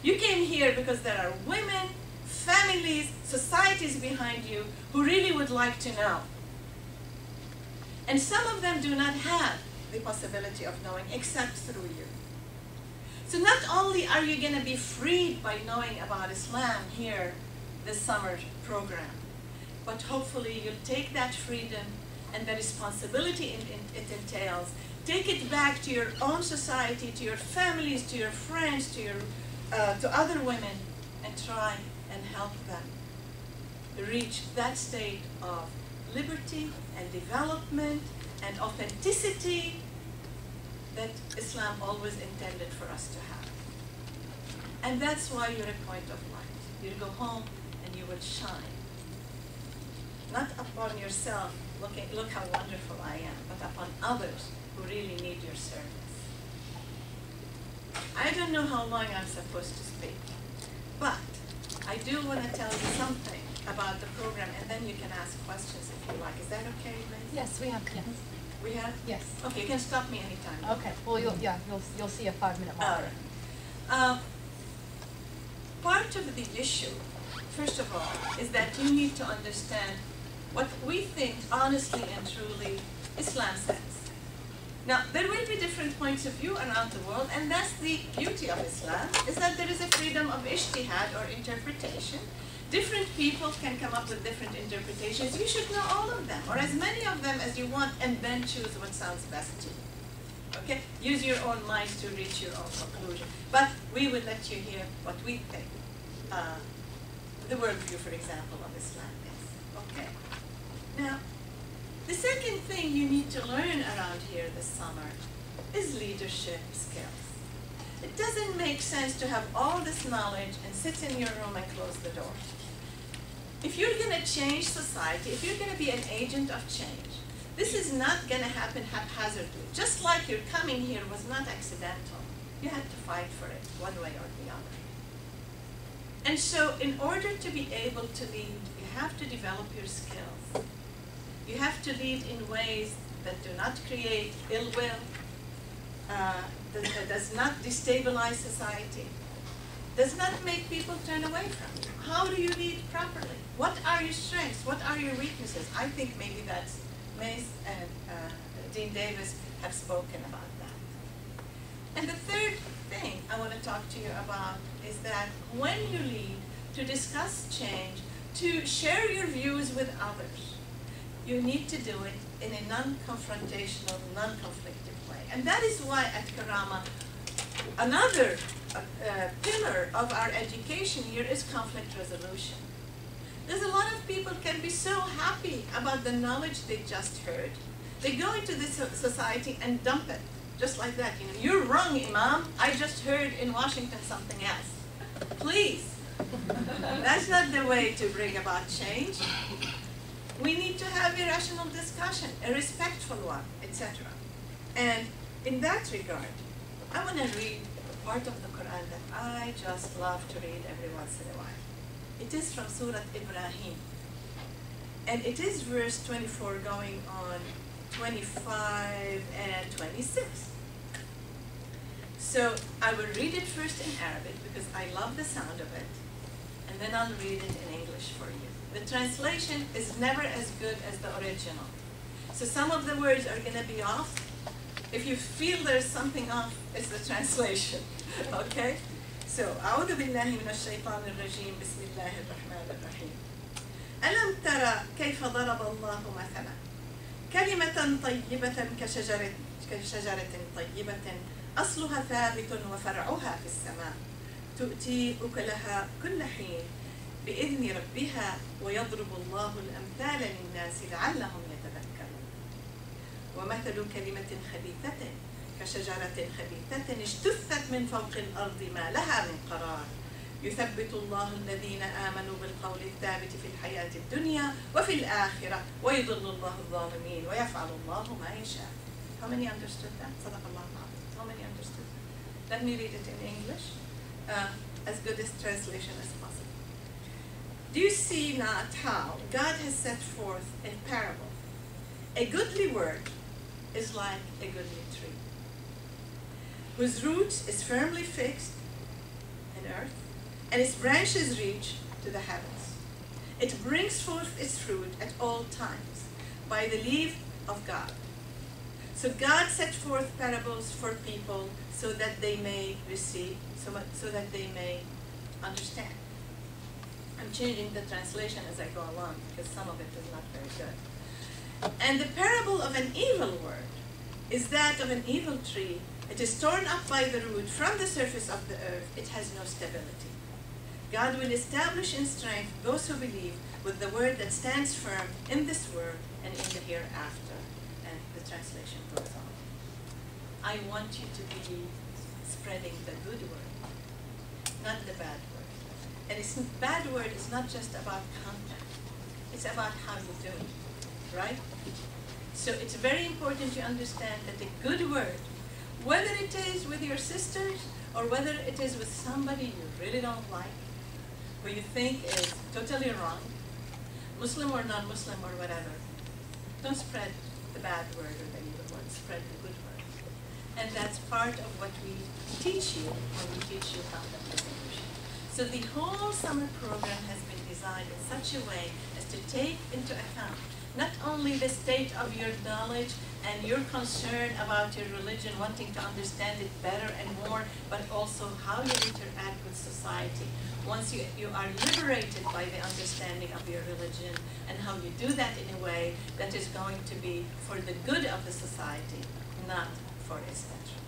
You came here because there are women, families, societies behind you who really would like to know. And some of them do not have the possibility of knowing except through you. So not only are you going to be freed by knowing about Islam here, this summer program, but hopefully you'll take that freedom and the responsibility it entails, take it back to your own society, to your families, to your friends, to other women, and try and help them reach that state of liberty and development and authenticity that Islam always intended for us to have. And that's why you're a point of light. You'll go home and you will shine. Not upon yourself, look how wonderful I am, but upon others who really need your service. I don't know how long I'm supposed to speak, but I do want to tell you something about the program, and then you can ask questions if you like. Is that okay, Liz? Yes, we have. Yes. We have? Yes. Okay, you can stop me anytime. Okay. Well, you'll see a 5-minute marker. All right. Part of the issue, first of all, is that you need to understand what we think honestly and truly Islam says. Now, there will be different points of view around the world, and that's the beauty of Islam, is that there is a freedom of ijtihad or interpretation. Different people can come up with different interpretations. You should know all of them, or as many of them as you want, and then choose what sounds best to you. Okay? Use your own mind to reach your own conclusion. But we will let you hear what we think the worldview, for example, of Islam is. Okay? Now, the second thing you need to learn around here this summer is leadership skills. It doesn't make sense to have all this knowledge and sit in your room and close the door. If you're going to change society, if you're going to be an agent of change, this is not going to happen haphazardly. Just like your coming here was not accidental. You had to fight for it one way or the other. And so in order to be able to lead, you have to develop your skills. You have to lead in ways that do not create ill will, that does not destabilize society, does not make people turn away from you. How do you lead properly? What are your strengths? What are your weaknesses? I think maybe that's Mais and Dean Davis have spoken about that. And the third thing I want to talk to you about is that when you lead, to discuss change, to share your views with others, you need to do it in a non-confrontational, non-conflictive way. And that is why at Karamah, another pillar of our education here is conflict resolution. There's a lot of people can be so happy about the knowledge they just heard. They go into this society and dump it, just like that. You know, you're wrong, Imam. I just heard in Washington something else. Please, that's not the way to bring about change. We need to have a rational discussion, a respectful one, etc. And in that regard, I want to read a part of the Quran that I just love to read every once in a while. It is from Surah Ibrahim. And it is verse 24 going on 25 and 26. So I will read it first in Arabic because I love the sound of it. And then I'll read it in English for you. The translation is never as good as the original. So some of the words are going to be off. If you feel there's something off, it's the translation. Okay? So, أعوذ بالله من الشيطان الرجيم بسم الله الرحمن الرحيم. ألم ترى كيف ضرب الله مثلا كلمة طيبة كشجرة طيبة أصلها ثابت وفرعها في السماء تؤتي أكلها كل حين بإذن ربها ويضرب الله الأمثال للناس لعلهم يتذكرون. ومثل كلمة خبيثة كشجرة خبيثة اجتثت من فوق الأرض ما لها من قرار يثبت الله الذين آمنوا بالقول الثابت في الحياة الدنيا وفي الآخرة ويضل الله الظالمين ويفعل الله ما يشاء. How many understood that? صدق الله العظيم. How many understood that? Let me read it in English, as good as translation as possible. Do you see not how God has set forth a parable? A goodly word is like a goodly tree, whose root is firmly fixed in earth, and its branches reach to the heavens. It brings forth its fruit at all times, by the leave of God. So God set forth parables for people so that they may receive, so that they may understand. I'm changing the translation as I go along because some of it is not very good. And the parable of an evil word is that of an evil tree. It is torn up by the root from the surface of the earth. It has no stability. God will establish in strength those who believe with the word that stands firm in this world and in the hereafter. And the translation goes on. I want you to be spreading the good word, not the bad word. And bad word is not just about content. It's about how you do it, right? So it's very important to understand that the good word, whether it is with your sisters or whether it is with somebody you really don't like, who you think is totally wrong, Muslim or non-Muslim or whatever, don't spread the bad word or the evil word, spread the good word. And that's part of what we teach you when we teach you content resolution. So the whole summer program has been designed in such a way as to take into account not only the state of your knowledge and your concern about your religion, wanting to understand it better and more, but also how you interact with society. Once you are liberated by the understanding of your religion and how you do that in a way that is going to be for the good of the society, not for its detriment.